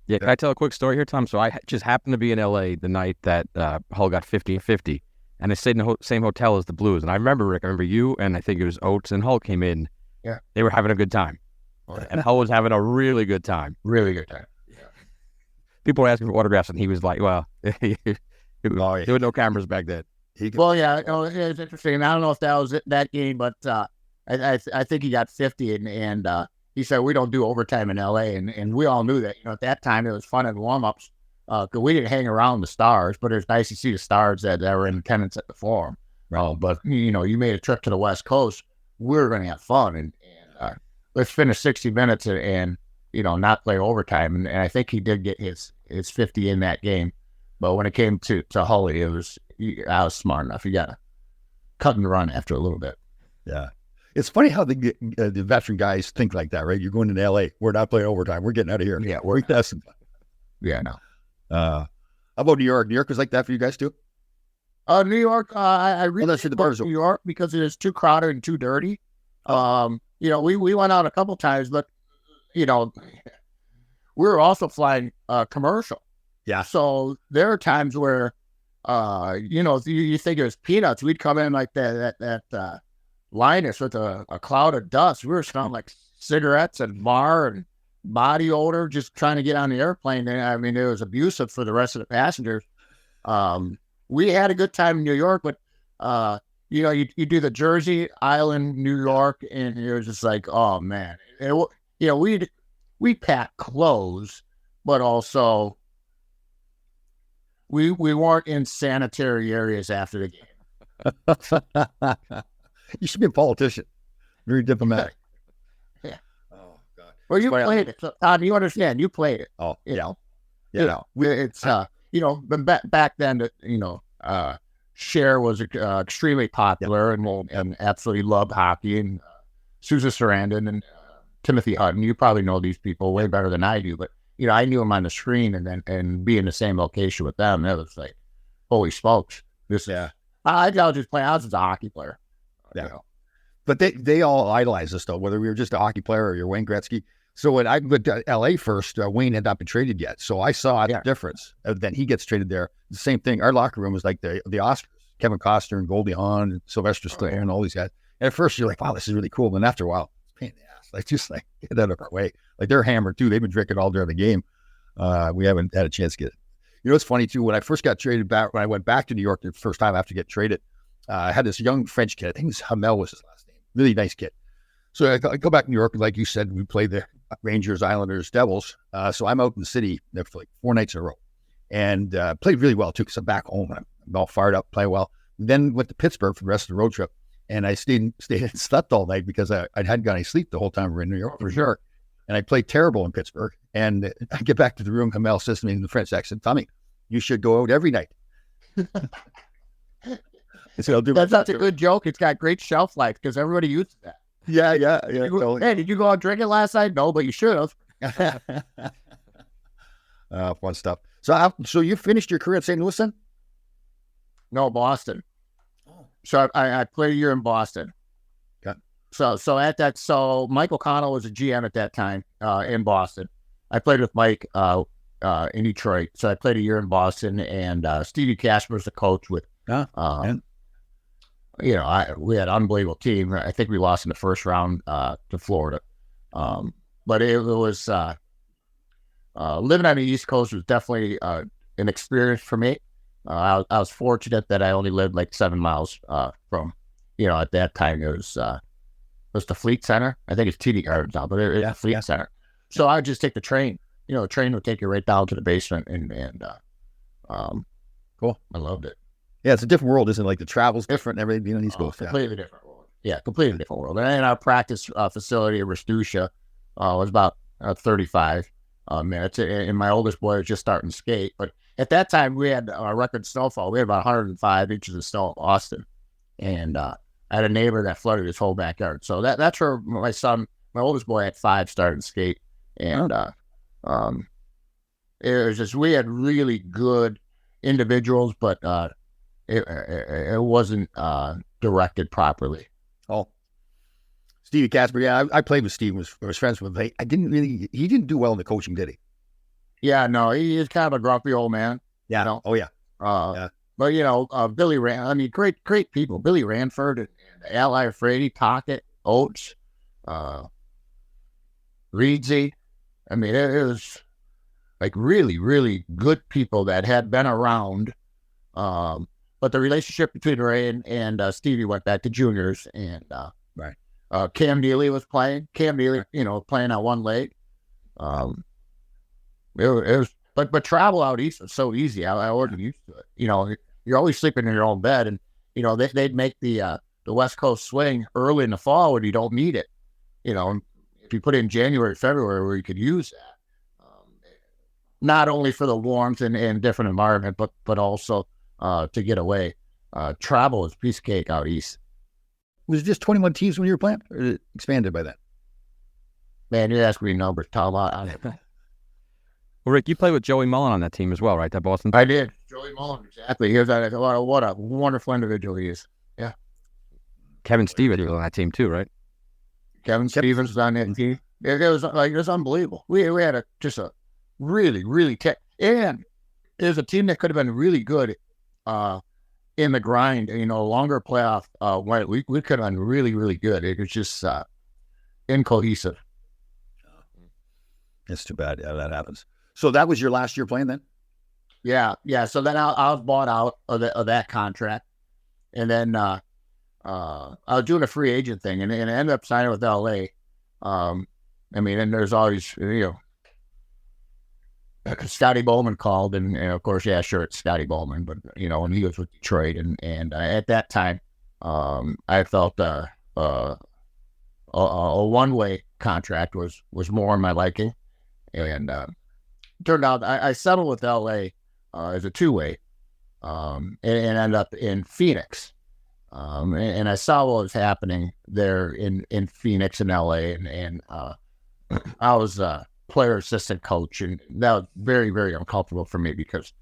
Yeah, can I tell a quick story here, Tom? So I just happened to be in L.A. the night that Hull got 50-50. And I stayed in the same hotel as the Blues. And I remember, Rick, you, and I think it was Oates and Hull came in. Yeah. They were having a good time. And Hull was having a really good time. Really good time. Yeah. People were asking for autographs, and he was like, well, there were no cameras back then. Well, yeah, it's interesting. I don't know if that was that game, but I think he got 50, and he said, we don't do overtime in L.A., and we all knew that. At that time, it was fun in warm-ups. Because we didn't hang around the Stars, but it's nice to see the Stars that were in attendance at the Forum. But you made a trip to the West Coast. We're going to have fun, and let's finish 60 minutes and not play overtime. And I think he did get his 50 in that game. But when it came to Holly, I was smart enough. You got to cut and run after a little bit. Yeah. It's funny how the veteran guys think like that, right? You're going to L.A. We're not playing overtime. We're getting out of here. Yeah, we're that's some fun. Yeah, no. How about New York? New York was like that for you guys too? New York, I really love New York because it is too crowded and too dirty. We went out a couple times, but we were also flying commercial. Yeah. So there are times where you think it was peanuts. We'd come in like that Linus with a cloud of dust. We were smelling like cigarettes and bar and body odor, just trying to get on the airplane. I mean, it was abusive for the rest of the passengers. We had a good time in New York, but you do the Jersey Island, New York, and it was just like, oh man, we packed clothes, but also we weren't in sanitary areas after the game. You should be a politician. Very diplomatic. Well, you played it. So, Todd, you understand. You played it. Oh, yeah. It's back then. Cher was extremely popular and absolutely loved hockey. And Susan Sarandon and Timothy Hutton. You probably know these people way better than I do. But I knew them on the screen and be in the same location with them. It was like, holy smokes! I was just playing. I was just a hockey player. Yeah. But they all idolize us though, whether we were just a hockey player or you're Wayne Gretzky. So when I went to LA first, Wayne had not been traded yet. So I saw the difference. Then he gets traded there. The same thing. Our locker room was like the Oscars. Kevin Costner and Goldie Hawn and Sylvester Stallone and all these guys. And at first you're like, wow, this is really cool. But after a while, it's a pain in the ass. Like, get out of our way. Like they're hammered too. They've been drinking all during the game. We haven't had a chance to get it. It's funny too. When I first got traded back, when I went back to New York the first time after getting traded, I had this young French kid. I think it was Hamel was his last name. Really nice kid. So I go back to New York, like you said, we played the Rangers, Islanders, Devils. So I'm out in the city there for like 4 nights in a row and played really well too because I'm back home and I'm all fired up, play well. Then went to Pittsburgh for the rest of the road trip and I stayed and slept all night because I hadn't got any sleep the whole time we were in New York for sure. and I played terrible in Pittsburgh. And I get back to the room, Hamel says to me in the French accent, Tommy, you should go out every night. So That's a good joke. It's got great shelf life because everybody uses that. Yeah. Hey, did you go out drinking last night? No, but you should have. Fun stuff. So you finished your career at St. Louis then? No, Boston. So I played a year in Boston. Okay. So Mike O'Connell was a GM at that time in Boston. I played with Mike in Detroit. So I played a year in Boston, and Stevie Casper was the coach with. We had an unbelievable team. I think we lost in the first round to Florida. But it was living on the East Coast was definitely an experience for me. I was fortunate that I only lived like 7 miles from, at that time it was the Fleet Center. I think it's TD Gardens now, but it's the Fleet Center. So I would just take the train. The train would take you right down to the basement, and cool. I loved it. Yeah, it's a different world, isn't it? Like the travel's different and everything. East Coast, completely different world. Yeah, completely different world. And our practice facility in Restusha was about 35 minutes, and my oldest boy was just starting to skate. But at that time, we had a record snowfall. We had about 105 inches of snow in Boston, and I had a neighbor that flooded his whole backyard. So that's where my oldest boy at 5 started to skate, and it was just we had really good individuals, but it wasn't directed properly. Oh, Stevie Casper. Yeah, I played with Steve. Was friends with him. He didn't do well in the coaching, did he? Yeah, no, he is kind of a grumpy old man. Yeah. Oh, yeah. But Billy great people. Billy Ranford and Ally Frady, Pocket, Oates, Reedsy. I mean, it was like really, really good people that had been around. But the relationship between Ray and Stevie went back to juniors, and right. Cam Neely was playing. Cam Neely, playing on one leg. It was, but travel out east was so easy. I wasn't used to it. You're always sleeping in your own bed, and they'd make the West Coast swing early in the fall when you don't need it. If you put it in January, February, where you could use that, not only for the warmth and different environment, but also to get away. Travel is piece of cake out east. Was it just 21 teams when you were playing, or did it expanded by that? Man, you're asking me numbers, Tom. Well, Rick, you played with Joey Mullen on that team as well, right? That Boston. I did. Joey Mullen, exactly. What a wonderful individual he is. Yeah. Kevin Stevens was on that team too, right? Kevin Stevens was on that team. It was unbelievable. We had a really, really and it was a team that could have been really good in the grind. Longer playoff. We could have been really, really good. It was just incohesive. It's too bad. Yeah, that happens. So that was your last year playing then? Yeah. So then I was bought out of that contract, and then I was doing a free agent thing, and I ended up signing with LA. And there's always Scotty Bowman called, and of course, yeah, sure, it's Scotty Bowman, but when he was with Detroit, and at that time, I felt a one-way contract was more in my liking, and turned out I settled with LA as a two-way, and ended up in Phoenix, and I saw what was happening there in Phoenix and LA, and I was player assistant coach, and that was very, very uncomfortable for me because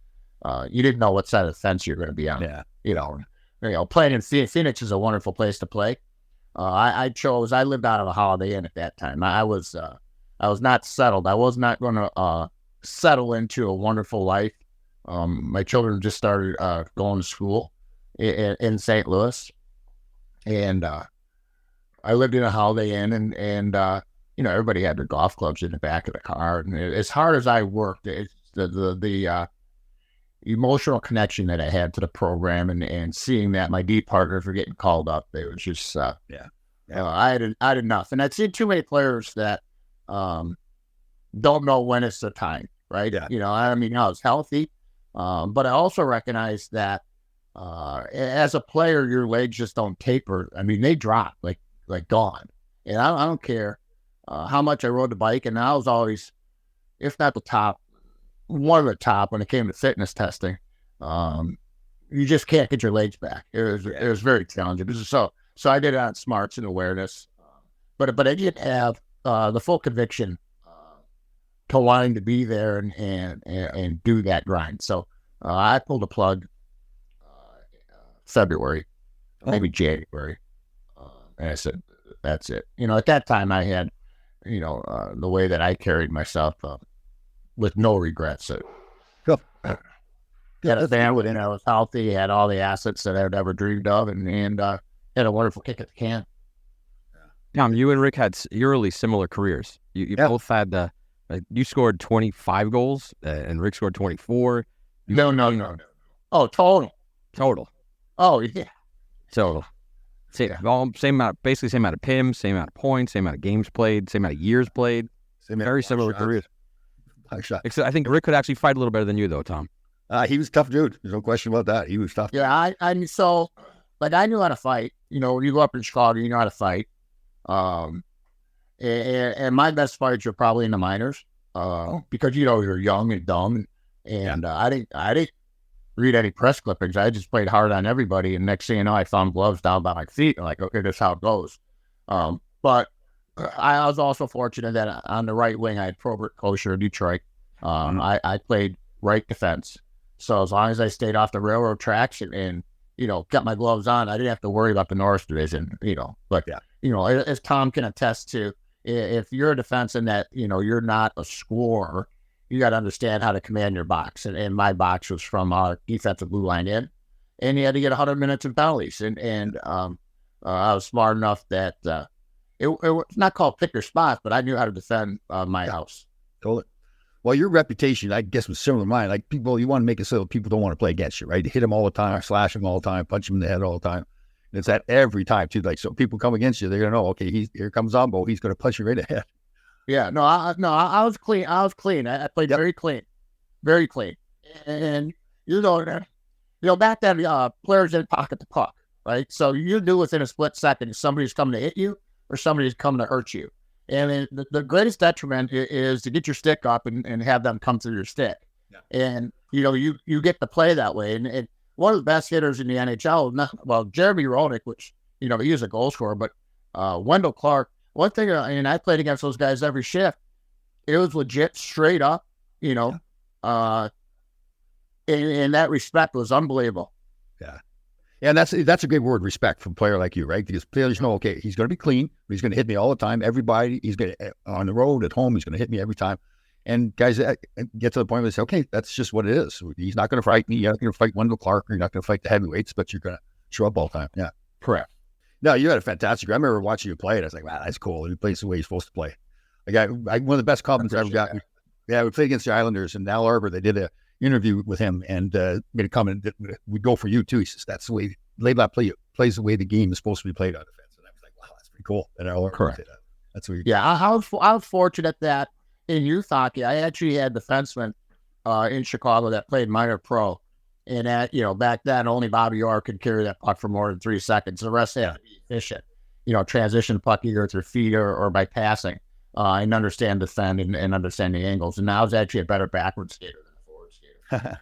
you didn't know what side of the fence you're going to be on. Yeah. Playing in Phoenix is a wonderful place to play. I lived out of a Holiday Inn at that time. I was not settled. I was not going to settle into a wonderful life. My children just started going to school in St. Louis, and I lived in a Holiday Inn, and everybody had their golf clubs in the back of the car. And as hard as I worked, the emotional connection that I had to the program, and seeing that my D partners were getting called up, it was just I had enough. And I'd seen too many players that don't know when it's the time, right? Yeah. I was healthy, but I also recognized that as a player, your legs just don't taper. They drop like gone. And I don't care how much I rode the bike, and I was always, if not the top, one of the top when it came to fitness testing. You just can't get your legs back. It was very challenging. So I did it on smarts and awareness, but I didn't have the full conviction to wanting to be there and do that grind. So I pulled the plug February, maybe January, and I said, that's it. At that time I had, the way that I carried myself with no regrets. Cool. Had a family, I was healthy, had all the assets that I'd ever dreamed of, and had a wonderful kick at the can. Tom, you and Rick had eerily similar careers. You both had you scored 25 goals, and Rick scored 24. No. Oh, total. Oh, yeah. Total. Same amount, basically same amount of PIMs, same amount of points, same amount of games played, same amount of years played. Very similar careers. Except I think Rick could actually fight a little better than you, though, Tom. He was a tough dude. There's no question about that. He was tough. Yeah, I knew how to fight. When you go up in Chicago, you know how to fight. And my best fights were probably in the minors, because you're young and dumb, and I didn't read any press clippings. I just played hard on everybody, and next thing you know, I found gloves down by my feet. I'm like, okay, that's how it goes. But I was also fortunate that on the right wing, I had Probert Kosher in Detroit. I played right defense. So as long as I stayed off the railroad tracks and got my gloves on, I didn't have to worry about the Norris Division, But, as Tom can attest to, if you're a defenseman that, you're not a scorer, you got to understand how to command your box. And my box was from our defensive blue line in, and you had to get 100 minutes in penalties. And I was smart enough that it was not called pick your spots, but I knew how to defend my house. Totally. Well, your reputation, I guess, was similar to mine. Like, people, you want to make it so people don't want to play against you, right? You hit them all the time, slash them all the time, punch them in the head all the time. And it's that every time, too. Like, so people come against you, they're going to know, okay, here comes Zombo. He's going to punch you right ahead. Yeah, I was clean. I played very clean, very clean. And, back then, players didn't pocket the puck, right? So you knew within a split second if somebody's coming to hit you or somebody's coming to hurt you. And the greatest detriment is to get your stick up and have them come through your stick. Yeah. And, you get to play that way. And one of the best hitters in the NHL, Jeremy Roenick, which, he was a goal scorer, but Wendell Clark, one thing, and I played against those guys every shift, it was legit, straight up, in that respect was unbelievable. Yeah. And that's a great word, respect, from a player like you, right? Because players know, okay, he's going to be clean, but he's going to hit me all the time. Everybody, he's going to, on the road, at home, he's going to hit me every time. And guys get to the point where they say, okay, that's just what it is. He's not going to fight me. You're not going to fight Wendell Clark, or you're not going to fight the heavyweights, but you're going to show up all the time. Yeah. Correct. No, you had a fantastic. I remember watching you play it. I was like, wow, that's cool. He plays the way he's supposed to play. Like, one of the best compliments I ever got. Yeah, we played against the Islanders, and Al Arbor, they did an interview with him and made a comment that we'd go for you too. He says, that's the way Laidlaw plays the way the game is supposed to be played on defense. And I was like, wow, that's pretty cool. And Al Arbor did that. That's what I was fortunate that in youth hockey, I actually had defensemen in Chicago that played minor pro. And back then, only Bobby Orr could carry that puck for more than 3 seconds. The rest had to be efficient. Transition puck either with their feet or by passing, and understand defend and understand the angles. And I was actually a better backward skater than a forward skater.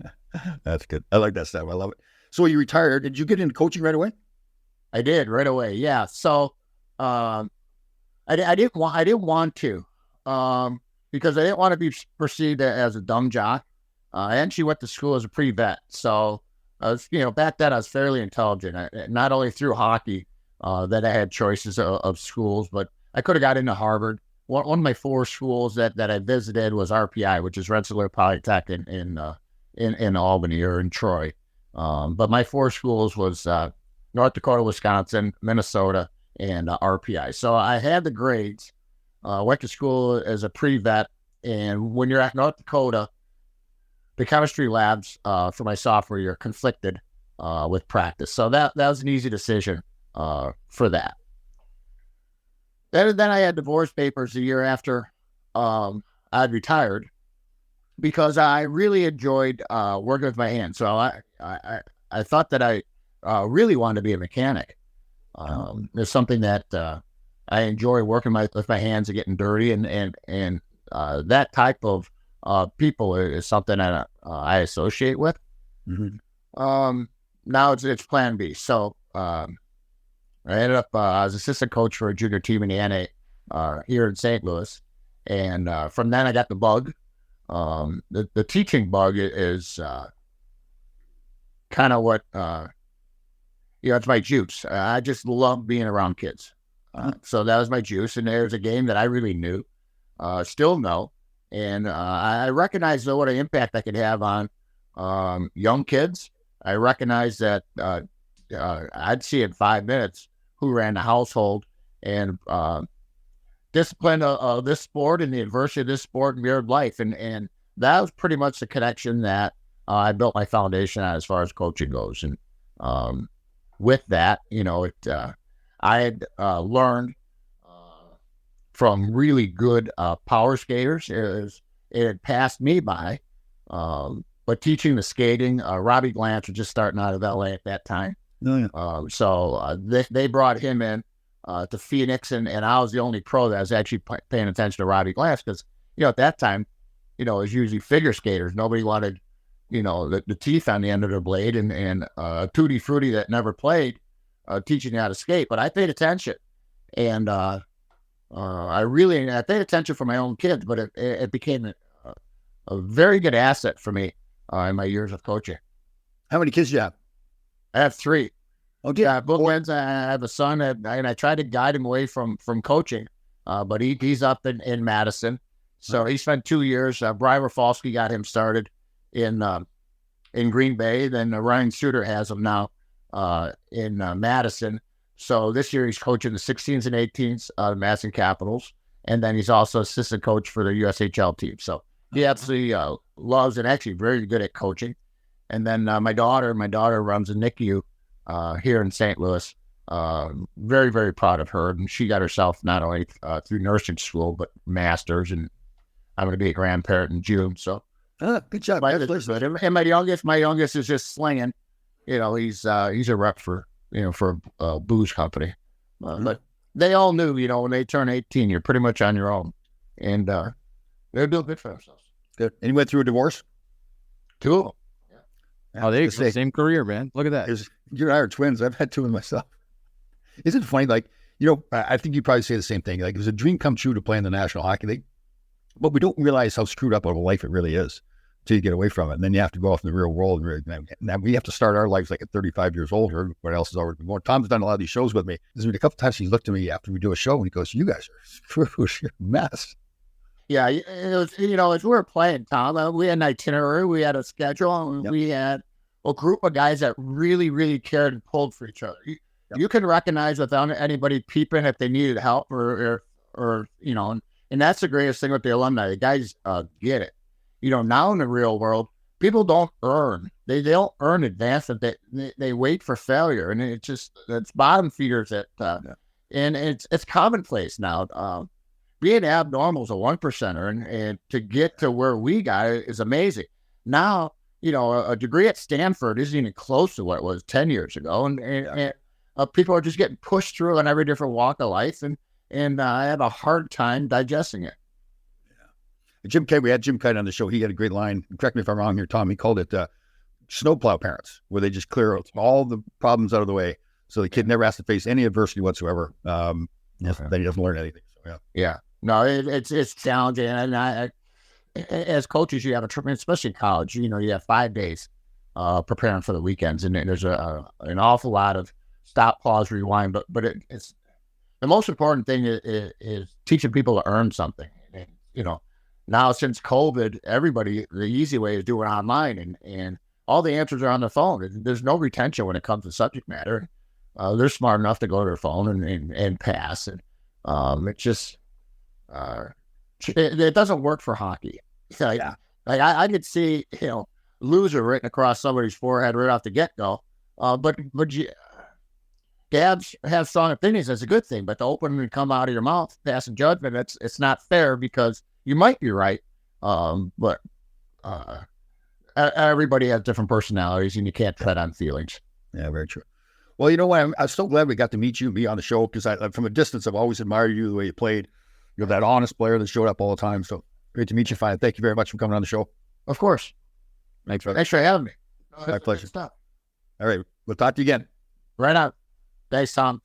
That's good. I like that stuff. I love it. So you retired. Did you get into coaching right away? I did right away. Yeah. So I didn't want to because I didn't want to be perceived as a dumb jock. I actually went to school as a pre-vet. So I was, back then I was fairly intelligent. Not only through hockey that I had choices of schools, but I could have got into Harvard. One of my 4 schools that I visited was RPI, which is Rensselaer Polytech in Albany or in Troy. But my 4 schools was North Dakota, Wisconsin, Minnesota, and RPI. So I had the grades. Went to school as a pre-vet, and when you're at North Dakota, the chemistry labs for my sophomore year conflicted with practice. So that was an easy decision for that. Then I had divorce papers a year after I'd retired because I really enjoyed working with my hands. So I thought that I really wanted to be a mechanic. It's something that I enjoy working with my hands and getting dirty, and that type of people is something that I associate with. Mm-hmm. Now it's Plan B. So I ended up I was assistant coach for a junior team in the NA here in St. Louis, and from then I got the bug. The teaching bug is kind of what it's my juice. I just love being around kids. So that was my juice, and there's a game that I really knew, still know, and I recognize what an impact I could have on young kids. I recognize that I'd see in 5 minutes who ran the household, and discipline of this sport and the adversity of this sport mirrored life, and that was pretty much the connection that I built my foundation on as far as coaching goes. And with that, I had learned from really good power skaters. It had passed me by, but teaching the skating, Robbie Glantz was just starting out of LA at that time. So they brought him in to Phoenix, and I was the only pro that was actually paying attention to Robbie Glantz, because at that time, it was usually figure skaters. Nobody wanted the teeth on the end of their blade, and Tutti Frutti that never played teaching you how to skate. But I paid attention, and I paid attention for my own kids, but it became a very good asset for me in my years of coaching. How many kids do you have? I have 3. Oh, yeah. Both ends. I have a son, and I try to guide him away from coaching, but he's up in Madison. So he spent 2 years. Brian Rafalski got him started in Green Bay. Then Ryan Suter has him now in Madison. So this year he's coaching the 16s and 18s, the Madison Capitals, and then he's also assistant coach for the USHL team. So he absolutely loves and actually very good at coaching. And then my daughter runs a NICU here in St. Louis. Very, very proud of her. And she got herself not only through nursing school, but master's. And I'm going to be a grandparent in June. So good job. And my youngest is just slinging. He's a rep for a booze company. But they all knew, when they turn 18, you're pretty much on your own. And they're doing good for themselves. Good. And you went through a divorce? 2 of them. Oh, there you go. Same career, man. Look at that. You and I are twins. I've had 2 of myself. Isn't it funny? I think you probably say the same thing. Like, it was a dream come true to play in the National Hockey League, but we don't realize how screwed up of a life it really is until you get away from it. And then you have to go off in the real world. And we have to start our lives like at 35 years old. Everybody else has already been born. Tom's done a lot of these shows with me. There's been a couple times he looked at me after we do a show and he goes, "You guys are screwed. You're a mess." Yeah, it was, as we were playing, Tom, we had an itinerary, we had a schedule, and we had a group of guys that really, really cared and pulled for each other. You can recognize without anybody peeping if they needed help or and that's the greatest thing with the alumni. The guys get it. Now in the real world, people don't earn. They don't earn advancement. They wait for failure, and it's bottom feeders and it's commonplace now. Being abnormal is a 1%er, and to get to where we got it is amazing. Now, a degree at Stanford isn't even close to what it was 10 years ago, and people are just getting pushed through in every different walk of life, and I have a hard time digesting it. Yeah. We had Jim Kite on the show. He had a great line. Correct me if I'm wrong here, Tom. He called it snowplow parents, where they just clear all the problems out of the way, so the kid never has to face any adversity whatsoever. Then he doesn't learn anything. So, yeah. No, it's challenging, and I, as coaches, you have especially in college, you have 5 days preparing for the weekends, and there's an awful lot of stop, pause, rewind. But it's the most important thing is teaching people to earn something. And, now since COVID, the easy way is do it online, and all the answers are on the phone. There's no retention when it comes to subject matter. They're smart enough to go to their phone and pass, and it's just. It doesn't work for hockey. I could see loser written across somebody's forehead right off the get go. But have strong opinions. That's a good thing. But to open and come out of your mouth, passing judgment, it's not fair, because you might be right. But everybody has different personalities, and you can't tread on feelings. Yeah, very true. Well, you know what? I'm so glad we got to meet you and be on the show because from a distance, I've always admired you, the way you played. You're that honest player that showed up all the time. So great to meet you, Fine. Thank you very much for coming on the show. Of course. Thanks for having me. My pleasure. All right. We'll talk to you again. Right on. Thanks, Tom.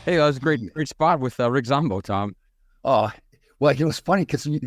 Hey, that was a great spot with Rick Zombo, Tom. Oh, well, it was funny because you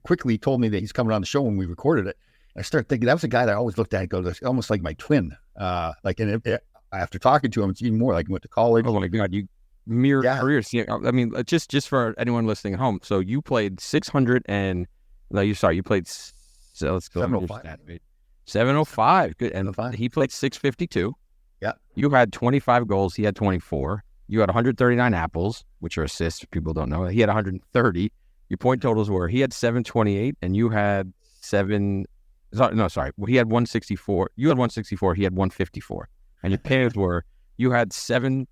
quickly told me that he's coming on the show when we recorded it. I started thinking that was a guy that I always looked at and goes, almost like my twin. After talking to him, it's even more like he went to college. Oh my God, you mirror careers. Yeah, I mean, just for anyone listening at home. So you played 600 and you played. So let's go. 705. 705. Good. And he played 652. Yeah. You had 25 goals. He had 24. You had 139 apples, which are assists. People don't know. He had 130. Your point totals were he had 728 and you had 7. No, sorry. Well, he had 164. You had 164. He had 154. And your pairs were you had 7.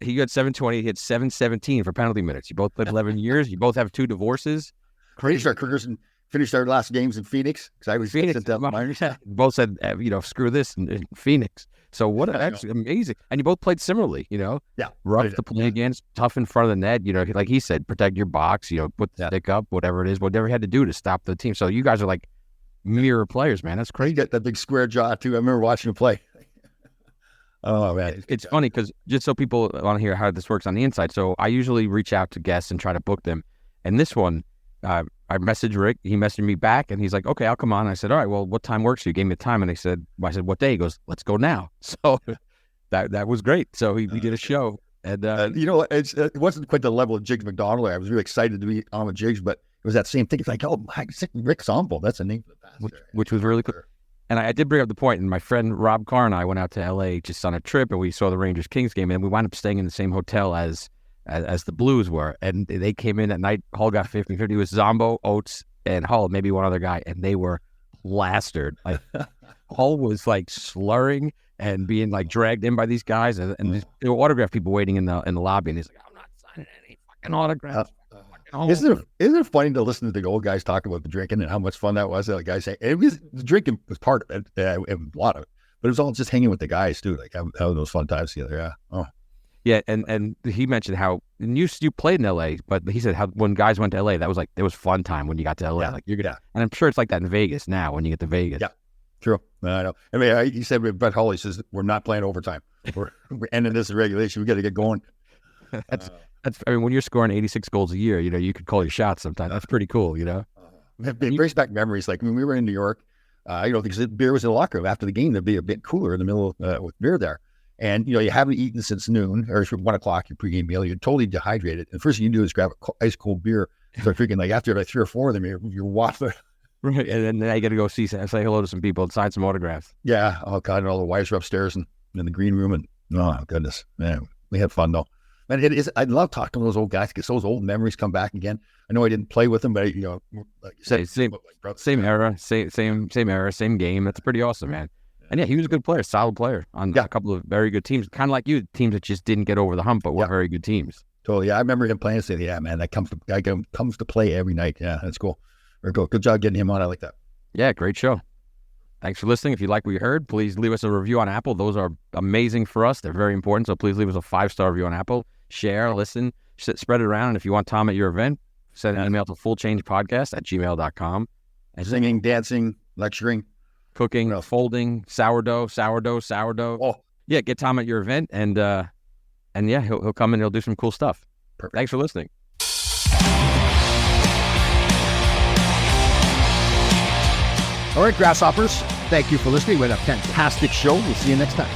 He had 720. He had 717 for penalty minutes. You both played 11 years. You both have 2 divorces. Finished our careers and finished our last games in Phoenix because I was sent down minors. Both said, screw this in Phoenix. So that's amazing. And you both played similarly, Yeah. Rough to play against, tough in front of the net, like he said, protect your box, put the stick up, whatever it is, whatever he had to do to stop the team. So you guys are like mirror players, man. That's crazy. He got that big square jaw too. I remember watching him play. Oh man. It's funny because just so people want to hear how this works on the inside. So I usually reach out to guests and try to book them. And this one, I messaged Rick. He messaged me back, and he's like, "Okay, I'll come on." I said, "All right, well, what time works?" He gave me a time, and I said, "What day?" He goes, "Let's go now." So that was great. So we did a show, and it wasn't quite the level of Jiggs McDonald. I was really excited to be on with Jiggs, but it was that same thing. It's like, oh, Rick Zombo. That's the name of the bastard. Which was really cool. And I did bring up the point, and my friend Rob Carr and I went out to L.A. just on a trip, and we saw the Rangers-Kings game, and we wound up staying in the same hotel as the Blues were. And they came in at night. Hull got 50-50. It was Zombo, Oates, and Hull, maybe one other guy, and they were plastered. Like Hull was like slurring and being like dragged in by these guys, and there were autograph people waiting in the lobby, and he's like, "I'm not signing any fucking autographs." Isn't it funny to listen to the old guys talk about the drinking and how much fun that was? The guys say the drinking was part of it, a lot of it, but it was all just hanging with the guys too, like having those fun times together. Yeah. Oh. Yeah, and he mentioned how you played in L.A., but he said how when guys went to L.A., that was like it was fun time when you got to L.A. Yeah, like you're gonna, and I'm sure it's like that in Vegas now when you get to Vegas. Yeah, true. I know. I mean, he said with Brett Hull, he says we're not playing overtime. We're ending this in regulation. We got to get going. That's. I mean, when you're scoring 86 goals a year, you could call your shots sometimes. That's pretty cool, It brings back memories. Like when we were in New York, because the beer was in the locker room. After the game, there'd be a bit cooler in the middle with beer there. And, you haven't eaten since noon or 1 o'clock, your pregame meal. You're totally dehydrated. And the first thing you do is grab ice cold beer. Start freaking like after like 3 or 4 of them, you're waffling. Right. And then now you got to go say hello to some people and sign some autographs. Yeah. Oh, God. And all the wives are upstairs and in the green room. And oh, goodness, man, we had fun though. And I love talking to those old guys because those old memories come back again. I know I didn't play with them, but like you said, same era, same era, same game. That's pretty awesome, man. And yeah, he was a good player, solid player on a couple of very good teams, kind of like you, teams that just didn't get over the hump, but were very good teams. Totally. Yeah, I remember him playing and saying, "Yeah, man, that comes to play every night." Yeah, that's cool. Very cool. Good job getting him on. I like that. Yeah, great show. Thanks for listening. If you like what you heard, please leave us a review on Apple. Those are amazing for us. They're very important. So please leave us a 5-star review on Apple. Share, listen, spread it around. And if you want Tom at your event, send an email to fullchangepodcast@gmail.com. And singing, dancing, lecturing, cooking, folding, sourdough. Oh, yeah, get Tom at your event, and yeah, he'll come and he'll do some cool stuff. Perfect. Thanks for listening. All right, Grasshoppers, thank you for listening. We had a fantastic show. We'll see you next time.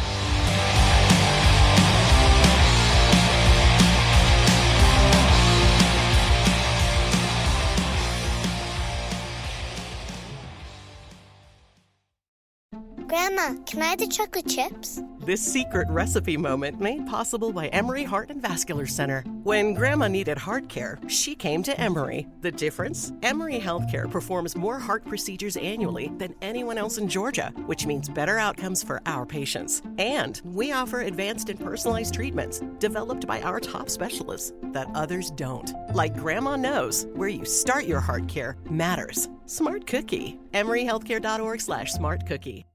Grandma, can I have the chocolate chips? This secret recipe moment made possible by Emory Heart and Vascular Center. When Grandma needed heart care, she came to Emory. The difference? Emory Healthcare performs more heart procedures annually than anyone else in Georgia, which means better outcomes for our patients. And we offer advanced and personalized treatments developed by our top specialists that others don't. Like Grandma knows, where you start your heart care matters. Smart Cookie. EmoryHealthcare.org/smartcookie.